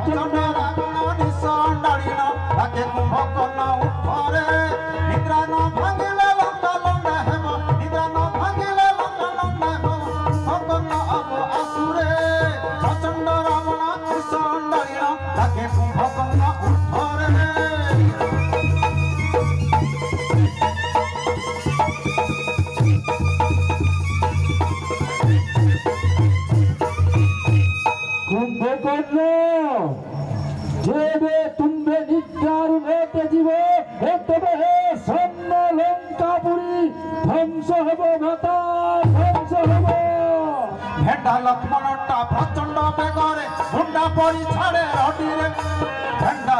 প্রচণ্ড রাবণ নিঃসন্ডালীন তাকে কুম্ভকর্ণ উঠরে নিদ্রা ন ভাঙিলে লঙ্কা লঙ্কা হেব নিদ্রা ন ভাঙিলে লঙ্কা লঙ্কা হেব কুম্ভকর্ণ অব আসুরে প্রচণ্ড রাবণ নিঃসন্ডালীন তাকে কুম্ভকর্ণ উঠরে কুম্ভকর্ণ যেবে তুমি নিদ্রার উন্নতে জীব তবে হে স্বর্ণ লঙ্কাপুরী ধ্বংস হব মাতা ধ্বংস হব। ভেন্ডা লক্ষ্মণটা প্রচণ্ড বেগরে মুন্ডা পরি ছাড়ে রটিরে ভেন্ডা